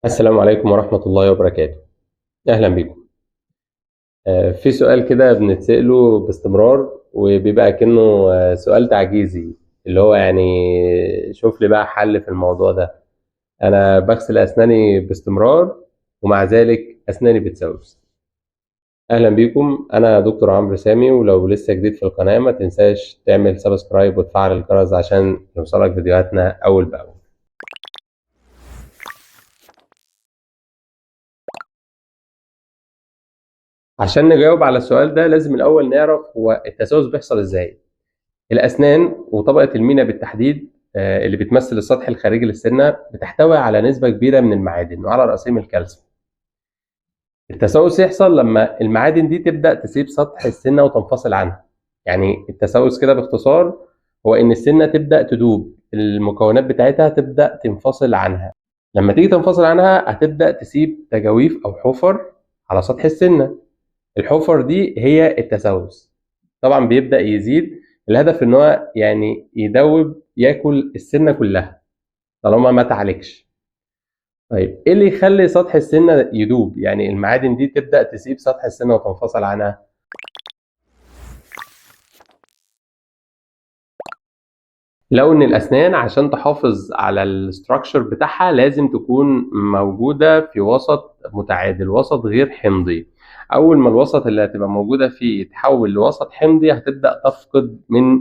السلام عليكم ورحمة الله وبركاته. أهلا بكم. في سؤال كده بنتسأله باستمرار وبيبقى كأنه سؤال تعجيزي، اللي هو يعني شوف لي بقى حل في الموضوع ده. أنا بغسل أسناني باستمرار ومع ذلك أسناني بتسوس. أهلا بكم، أنا دكتور عمرو سامي، ولو لسه جديد في القناة ما تنساش تعمل سبسكرايب وتفعل الجرس عشان يوصلك فيديوهاتنا أول بأول. عشان نجاوب على السؤال ده لازم الأول نعرف هو التسوس بيحصل إزاي. الأسنان وطبقة المينا بالتحديد، اللي بتمثل السطح الخارجي للسنة، بتحتوي على نسبة كبيرة من المعادن وعلى رأسهم الكالسيوم. التسوس يحصل لما المعادن دي تبدأ تسيب سطح السنة وتنفصل عنها. يعني التسوس كده باختصار هو إن السنة تبدأ تدوب، المكونات بتاعتها تبدأ تنفصل عنها. لما تيجي تنفصل عنها هتبدأ تسيب تجاويف أو حفر على سطح السنة. الحفر دي هي التسوس. طبعا بيبدأ يزيد، الهدف ان هو يعني يدوب ياكل السنة كلها طالما ما تعالجش. طيب ايه اللي يخلي سطح السنة يدوب، يعني المعادن دي تبدأ تسيب سطح السنة وتنفصل عنها؟ لو ان الاسنان عشان تحافظ على الاستراكشر بتاعها لازم تكون موجوده في وسط متعادل، وسط غير حمضي. اول ما الوسط اللي هتبقى موجوده فيه يتحول لوسط حمضي هتبدا تفقد من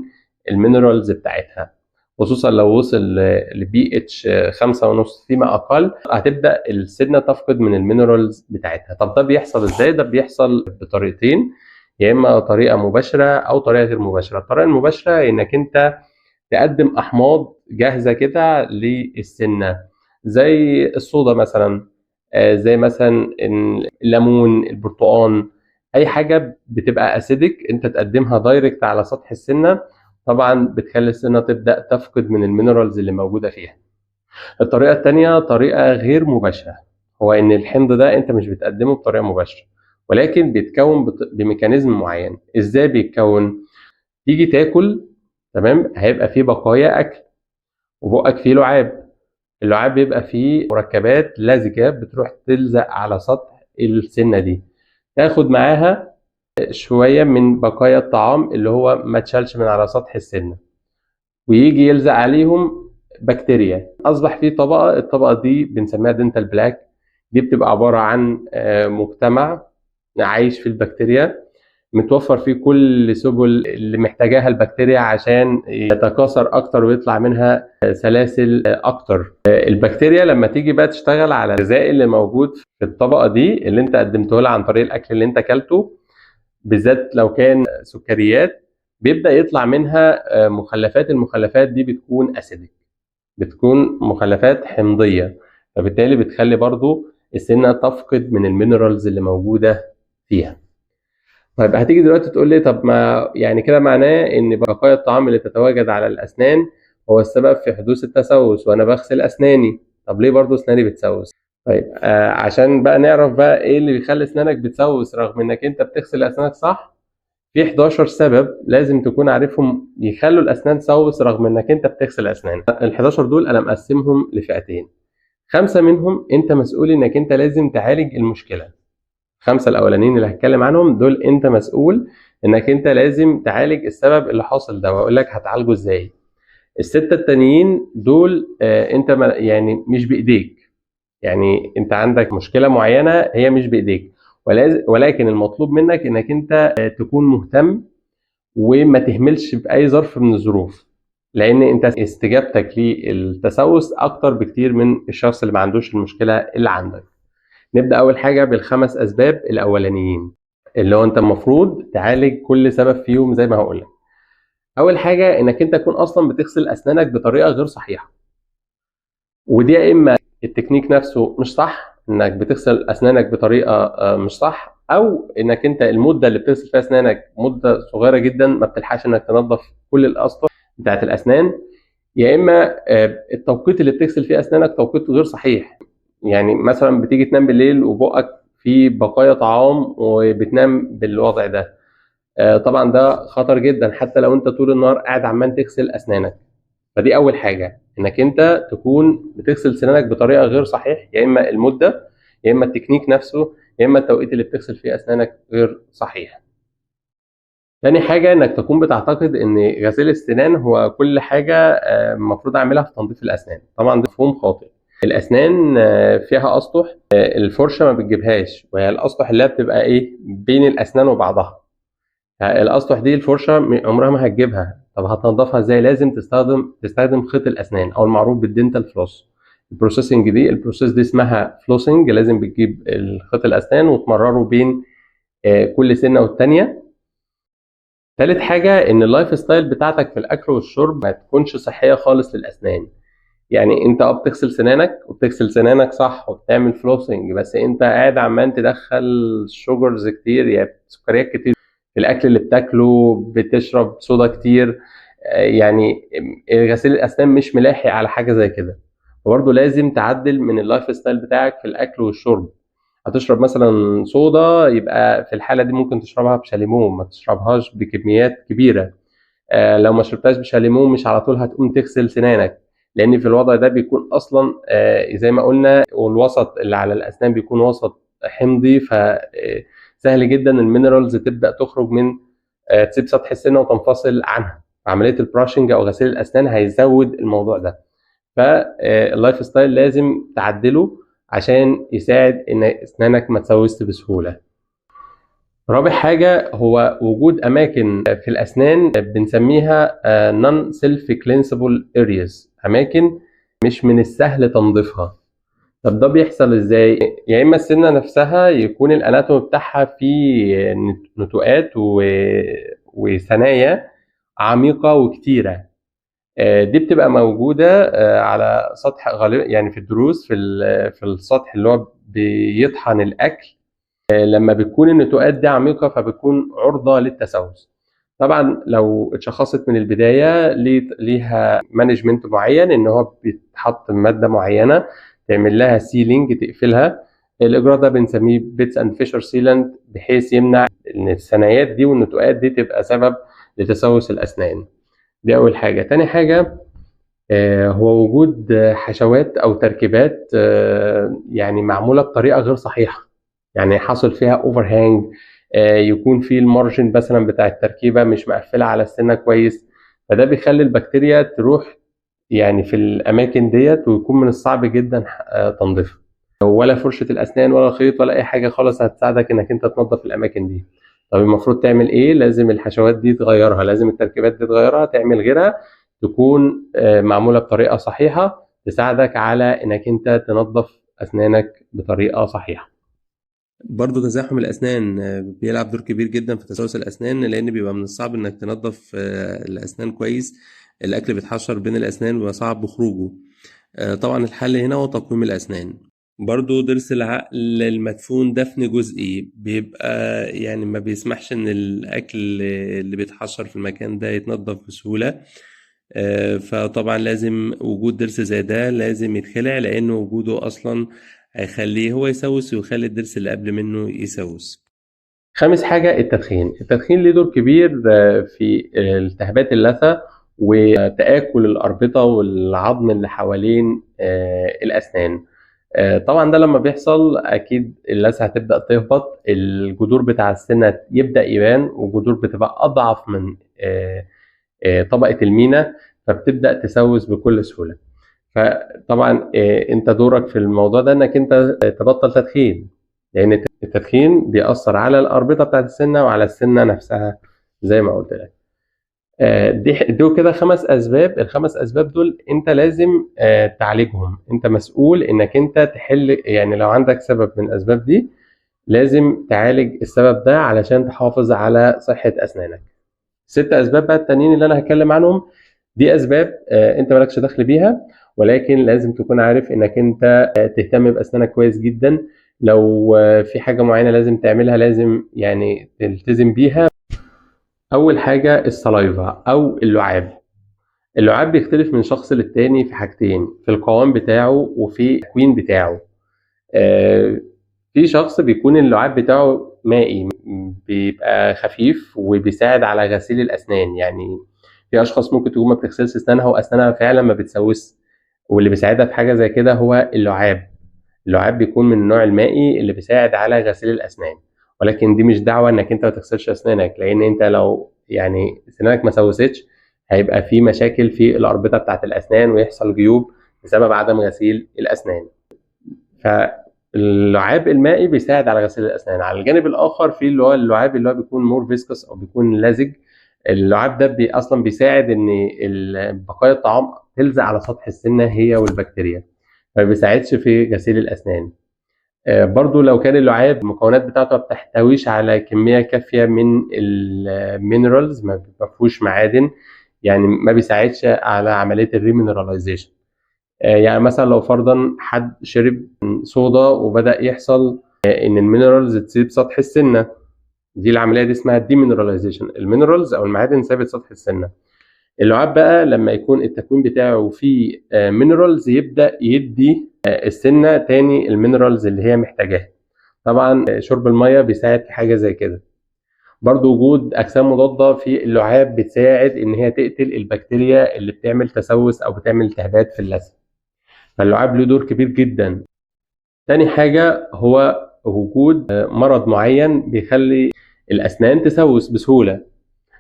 المينرالز بتاعتها، خصوصا لو وصل لبي اتش 5.5 فيما اقل هتبدا السنه تفقد من المينرالز بتاعتها. طب ده بيحصل ازاي؟ ده بيحصل بطريقتين، يا اما طريقه مباشره او طريقه غير مباشره. الطريقه المباشره انك انت تقدم احماض جاهزه كده للسنه، زي الصودا مثلا، زي مثلا الليمون، البرتقال، اي حاجه بتبقى اسيدك انت تقدمها دايركت على سطح السنه. طبعا بتخلي السنه تبدا تفقد من المينرالز اللي موجوده فيها. الطريقه الثانيه طريقه غير مباشره، هو ان الحمض ده انت مش بتقدمه بطريقه مباشره، ولكن بيتكون بميكانيزم معين. ازاي بيتكون؟ تيجي تاكل، تمام، هيبقى فيه بقايا اكل وبقك فيه لعاب. اللعاب بيبقى فيه مركبات لزجه بتروح تلزق على سطح السنه دي، تاخد معاها شويه من بقايا الطعام اللي هو ما اتشالش من على سطح السنه، ويجي يلزق عليهم بكتيريا. اصبح فيه طبقه، الطبقه دي بنسميها دنتال بلاك. دي بتبقى عباره عن مجتمع عايش في البكتيريا، متوفر فيه كل سبل اللي محتاجاها البكتيريا عشان يتكاثر اكتر ويطلع منها سلاسل اكتر. البكتيريا لما تيجي بقى تشتغل على الغذاء اللي موجود في الطبقه دي اللي انت قدمته لها عن طريق الاكل اللي انت اكلته، بالذات لو كان سكريات، بيبدا يطلع منها مخلفات. المخلفات دي بتكون اسيدك، بتكون مخلفات حمضيه، فبالتالي بتخلي برضو السنه تفقد من المينرالز اللي موجوده فيها. طيب هتيجي دلوقتي تقول لي طب ما يعني كده معناه ان بقايا الطعام اللي تتواجد على الاسنان هو السبب في حدوث التسوس وانا بغسل اسناني. طب ليه برضو اسناني بتسوس؟ طيب عشان بقى نعرف بقى ايه اللي بيخلي اسنانك بتسوس رغم انك انت بتغسل اسنانك صح. في 11 سبب لازم تكون عارفهم يخلوا الاسنان تسوس رغم انك انت بتغسل اسنانك. ال 11 دول انا مقسمهم لفئتين، 5 منهم انت مسؤول انك انت لازم تعالج المشكله. 5 الاولانيين اللي هتكلم عنهم دول انت مسؤول انك انت لازم تعالج السبب اللي حاصل ده، واقول لك هتعالجه ازاي. الستة التانيين دول انت يعني مش بايديك، يعني انت عندك مشكلة معينة هي مش بايديك، ولكن المطلوب منك انك انت تكون مهتم وما تهملش بأي ظرف من الظروف، لان انت استجابتك للتسوس اكتر بكتير من الشخص اللي ما عندوش المشكلة اللي عندك. نبدأ أول حاجة بالخمس أسباب الأولانيين اللي هو أنت المفروض تعالج كل سبب فيهم زي ما هقول لك. أول حاجة إنك أنت تكون أصلا بتغسل أسنانك بطريقة غير صحيحة، ودي يا إما التكنيك نفسه مش صح، إنك بتغسل أسنانك بطريقة مش صح، أو إنك أنت المدة اللي بتغسل فيها أسنانك مدة صغيرة جدا ما بتلحقش إنك تنظف كل الأسطح بتاعت الأسنان، يا إما التوقيت اللي بتغسل فيه أسنانك توقيت غير صحيح. يعني مثلا بتيجي تنام بالليل وبقك فيه بقايا طعام وبتنام بالوضع ده، طبعا ده خطر جدا حتى لو انت طول النهار قاعد عمال تغسل اسنانك. فدي اول حاجه، انك انت تكون بتغسل سنانك بطريقه غير صحيح، يا اما المده، يا اما التكنيك نفسه، يا اما التوقيت اللي بتغسل فيه اسنانك غير صحيح. تاني حاجه انك تكون بتعتقد ان غسيل السنان هو كل حاجه المفروض اعملها في تنظيف الاسنان. طبعا ده مفهوم خاطئ. الاسنان فيها اسطح، الفرشه ما بتجيبهاش، وهي الاسطح اللي هي بتبقى ايه بين الاسنان وبعضها. الاسطح دي الفرشه عمرها ما هتجيبها. طب هتنضفها ازاي؟ لازم تستخدم خيط الاسنان او المعروف بالدنتال فلوس. البروسيس دي اسمها فلوسنج. لازم بتجيب خيط الاسنان وتمرره بين كل سنه والتانيه. تالت حاجه ان اللايف ستايل بتاعتك في الاكل والشرب ما تكونش صحيه خالص للاسنان. يعني انت بتغسل سنانك وبتغسل سنانك صح وبتعمل فلوسنج، بس انت قاعد عمال تدخل شوجرز كتير، يعني سكريات كتير في الاكل اللي بتاكله، بتشرب صودا كتير. يعني غسيل الاسنان مش ملاحق على حاجه زي كده. وبرضه لازم تعدل من اللايف ستايل بتاعك في الاكل والشرب. هتشرب مثلا صودا، يبقى في الحاله دي ممكن تشربها بشاليمو، ما تشربهاش بكميات كبيره. لو ما شربتهاش بشاليمو مش على طول هتقوم تغسل سنانك، لان في الوضع ده بيكون اصلا زي ما قلنا، والوسط اللي على الاسنان بيكون وسط حمضي، فسهل جدا المينرالز تبدا تخرج من تسيب سطح السنه وتنفصل عنها. عمليه البراشنج او غسيل الاسنان هيزود الموضوع ده. فاللايف ستايل لازم تعدله عشان يساعد ان اسنانك ما تسوست بسهوله. رابع حاجة هو وجود أماكن في الأسنان بنسميها non self cleansable areas، أماكن مش من السهل تنظيفها. طب ده بيحصل إزاي؟ يا إما السنة نفسها يكون الأناتوم بتاعها فيه نتوءات وثنايا عميقة وكتيرة. دي بتبقى موجودة على سطح غالبا، يعني في الضروس، في السطح اللي هو بيطحن الأكل. لما بتكون النتوءات دي عميقة فبتكون عرضة للتسوس. طبعا لو اتشخصت من البداية ليها مانجمنت معين، ان هو بيتحط مادة معينة تعمل لها سيلينج تقفلها. الإجراء ده بنسميه بيتس اند فيشر سيلانت، بحيث يمنع ان الثنايات دي والنتوءات دي تبقى سبب لتسوس الأسنان. دي أول حاجة. تاني حاجة هو وجود حشوات أو تركيبات يعني معمولة بطريقة غير صحيحة، يعني حصل فيها اوفر هانج، يكون في المارجن مثلا بتاع التركيبه مش مقفله على السنه كويس. فده بيخلي البكتيريا تروح يعني في الاماكن ديت، ويكون من الصعب جدا تنظيفها. ولا فرشه الاسنان ولا خيط ولا اي حاجه خالص هتساعدك انك انت تنظف الاماكن دي. طب المفروض تعمل ايه؟ لازم الحشوات دي تغيرها، لازم التركيبات دي تغيرها، تعمل غيرها تكون معموله بطريقه صحيحه تساعدك على انك انت تنظف اسنانك بطريقه صحيحه. برضه تزاحم الأسنان بيلعب دور كبير جدا في تسوس الأسنان، لأن بيبقى من الصعب إنك تنظف الأسنان كويس. الأكل بيتحشر بين الأسنان وبيبقى صعب خروجه. طبعا الحل هنا هو تقويم الأسنان. برضه ضرس العقل المدفون دفن جزئي بيبقى يعني ما بيسمحش إن الأكل اللي بيتحشر في المكان ده يتنضف بسهولة. فطبعا لازم وجود ضرس زي ده لازم يتخلع، لأن وجوده أصلا هيخليه هو يسوس ويخلي الضرس اللي قبل منه يسوس. خامس حاجة التدخين ليه دور كبير في التهابات اللثة وتآكل الأربطة والعظم اللي حوالين الأسنان. طبعا ده لما بيحصل أكيد اللثة هتبدأ تهبط، الجذور بتاع السنة يبدأ يبان، والجذور بتبقى أضعف من طبقة المينا، فبتبدأ تسوس بكل سهولة. فطبعا انت دورك في الموضوع ده انك انت تبطل تدخين، لان التدخين بيأثر على الأربطة بتاعت السنة وعلى السنة نفسها زي ما قلت لك. دول كده 5 أسباب. ال5 أسباب دول انت لازم تعالجهم. انت مسؤول انك انت تحل، يعني لو عندك سبب من الأسباب دي لازم تعالج السبب ده علشان تحافظ على صحة أسنانك. 6 أسباب بقى التانيين اللي أنا هتكلم عنهم، دي أسباب أنت مالكش دخل بيها، ولكن لازم تكون عارف إنك أنت تهتم بأسنانك كويس جدا. لو في حاجة معينة لازم تعملها لازم يعني تلتزم بيها. أول حاجة السلايفا أو اللعاب. اللعاب بيختلف من شخص للتاني في حاجتين: في القوام بتاعه وفي التكوين بتاعه. في شخص بيكون اللعاب بتاعه مائي، بيبقى خفيف وبيساعد على غسيل الأسنان. يعني في اشخاص ممكن تكون ما بتغسلش اسنانها واسنانها فعلا ما بتسوس، واللي بيساعدها في حاجه زي كده هو اللعاب. اللعاب بيكون من النوع المائي اللي بيساعد على غسيل الاسنان، ولكن دي مش دعوه انك انت ما تغسلش اسنانك، لان انت لو يعني سنانك ما سوستش هيبقى في مشاكل في الاربطه بتاعه الاسنان ويحصل جيوب بسبب عدم غسيل الاسنان. فاللعاب المائي بيساعد على غسيل الاسنان. على الجانب الاخر في اللي هو اللعاب اللي هو بيكون مور فيسكس او بيكون لزج. اللعاب ده اصلا بيساعد ان بقايا الطعام تلزق على سطح السنه هي والبكتيريا، ما بيساعدش في غسيل الاسنان. برضو لو كان اللعاب المكونات بتاعته ما بتحتويش على كميه كافيه من المينرالز، ما فيهوش معادن، يعني ما بيساعدش على عمليه الريمينراليزيشن. يعني مثلا لو فرضا حد شرب صودا وبدأ يحصل ان المينرالز تسيب سطح السنه، دي العمليه دي اسمها ديمينراليزيشن، المينرالز او المعادن سابت سطح السنه. اللعاب بقى لما يكون التكوين بتاعه فيه مينرالز يبدأ يدي السنه تاني المينرالز اللي هي محتاجاها. طبعا شرب الميه بيساعد في حاجه زي كده. برضو وجود اجسام مضاده في اللعاب بتساعد ان هي تقتل البكتيريا اللي بتعمل تسوس او بتعمل التهابات في اللثه. فاللعاب له دور كبير جدا. تاني حاجة هو وجود مرض معين بيخلي الأسنان تسوس بسهولة.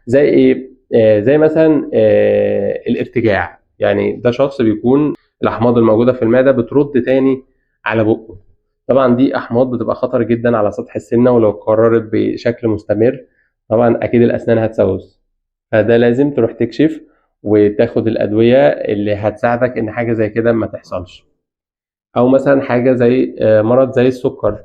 زي إيه؟ زي مثلا الارتجاع. يعني ده شخص بيكون الأحماض الموجودة في المعدة بترد تاني على بقه. طبعا دي أحماض بتبقى خطر جدا على سطح السنة، ولو اتكررت بشكل مستمر طبعا أكيد الأسنان هتسوس. فده لازم تروح تكشف وتاخد الأدوية اللي هتساعدك إن حاجة زي كده ما تحصلش. او مثلا حاجه زي مرض زي السكر.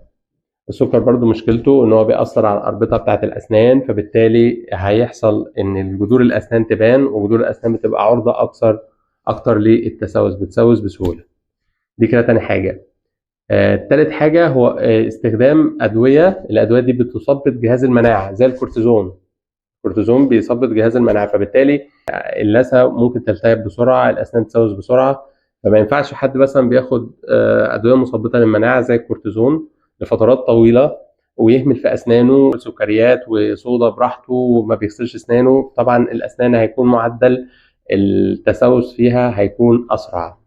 السكر برضو مشكلته ان هو بيأثر على الاربطه بتاعه الاسنان، فبالتالي هيحصل ان جذور الاسنان تبان، وجذور الاسنان بتبقى عرضه اكتر للتسوس، بتسوس بسهوله. دي كده تاني حاجه. تالت حاجه هو استخدام ادويه. الادويه دي بتثبط جهاز المناعه زي الكورتيزون. الكورتيزون بيثبط جهاز المناعه، فبالتالي اللثه ممكن تلتهب بسرعه، الاسنان تسوس بسرعه. فما ينفعش حد مثلا بياخد ادويه مثبطه للمناعه زي الكورتيزون لفترات طويله ويهمل في اسنانه سكريات وصودا براحته وما بيغسلش اسنانه. طبعا الاسنان هيكون معدل التسوس فيها هيكون اسرع.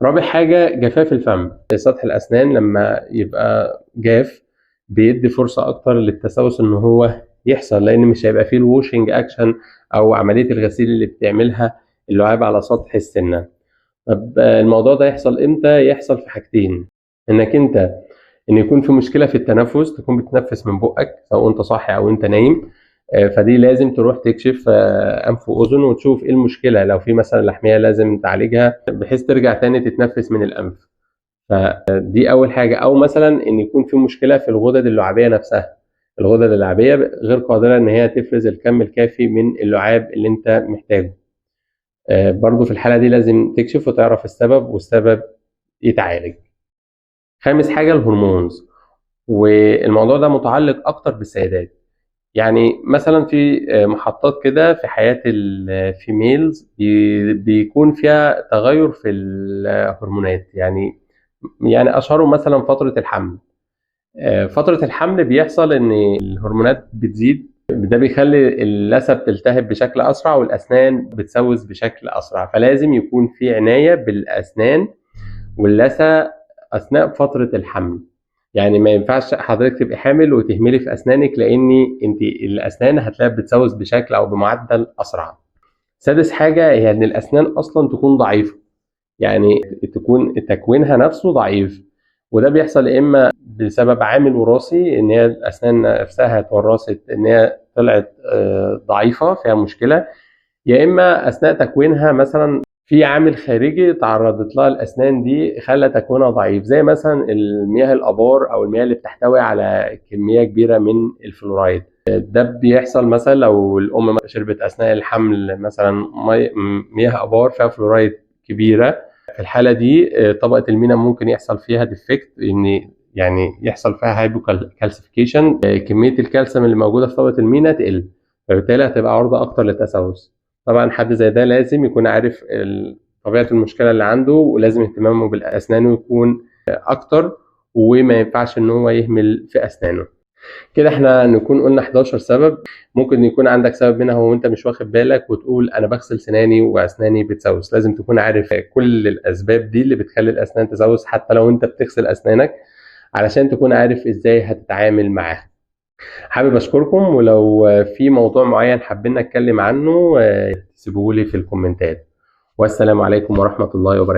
رابع حاجه جفاف الفم. سطح الاسنان لما يبقى جاف بيدي فرصه اكتر للتسوس ان هو يحصل، لان مش هيبقى فيه الووشنج اكشن او عمليه الغسيل اللي بتعملها اللعاب على سطح السنه. طب الموضوع ده يحصل امتى؟ يحصل في حاجتين: انك انت ان يكون في مشكله في التنفس، تكون بتتنفس من بقك سواء انت صاحي او انت نايم، فدي لازم تروح تكشف انف واذن وتشوف ايه المشكله. لو في مثلا لحميه لازم تعالجها بحيث ترجع تاني تتنفس من الانف. فدي اول حاجه. او مثلا ان يكون في مشكله في الغدد اللعابيه نفسها. الغدد اللعابيه غير قادره ان هي تفرز الكم الكافي من اللعاب اللي انت محتاجه. برضو في الحالة دي لازم تكشف وتعرف السبب والسبب يتعالج. خامس حاجة الهرمونز، والموضوع ده متعلق أكتر بالسيدات. يعني مثلا في محطات كده في حياة الفيميلز بيكون فيها تغير في الهرمونات. يعني أشهرهم مثلا فترة الحمل. فترة الحمل بيحصل إن الهرمونات بتزيد، ده بيخلي اللثة بتلتهب بشكل أسرع والأسنان بتسوس بشكل أسرع. فلازم يكون في عناية بالأسنان واللثة أثناء فترة الحمل. يعني ما ينفعش حضرتك تبقي حامل وتهملي في أسنانك، لأن أنت الأسنان هتلاقيها بتسوس بشكل أو بمعدل أسرع. سادس حاجة هي إن الأسنان أصلا تكون ضعيفة، يعني تكون تكوينها نفسه ضعيف. وده بيحصل يا اما بسبب عامل وراثي، ان هي الاسنان نفسها اتورثت ان هي طلعت ضعيفه فيها مشكله، يا اما اثناء تكوينها مثلا في عامل خارجي تعرضت لها الاسنان دي خلى تكوينها ضعيف، زي مثلا المياه الابار او المياه اللي بتحتوي على كميه كبيره من الفلورايد. ده بيحصل مثلا لو الام شربت اثناء الحمل مثلا مياه ابار فيها فلورايد كبيره. في الحاله دي طبقه المينا ممكن يحصل فيها ديفكت، ان يعني يحصل فيها هايبوكالسيفيكيشن، كميه الكالسيوم اللي موجوده في طبقه المينا تقل، فبالتالي هتبقى عرضه اكتر للتسوس. طبعا حد زي ده لازم يكون عارف طبيعه المشكله اللي عنده، ولازم اهتمامه بالاسنان يكون اكتر، وما ينفعش ان هو يهمل في اسنانه. كده احنا نكون قلنا 11 سبب. ممكن يكون عندك سبب منها وانت مش واخد بالك وتقول انا بغسل سناني واسناني بتسوس. لازم تكون عارف كل الاسباب دي اللي بتخلي الاسنان تسوس حتى لو انت بتغسل اسنانك، علشان تكون عارف ازاي هتتعامل معاها. حابب اشكركم، ولو في موضوع معين حابين نتكلم عنه سيبوهولي في الكومنتات. والسلام عليكم ورحمة الله وبركاته.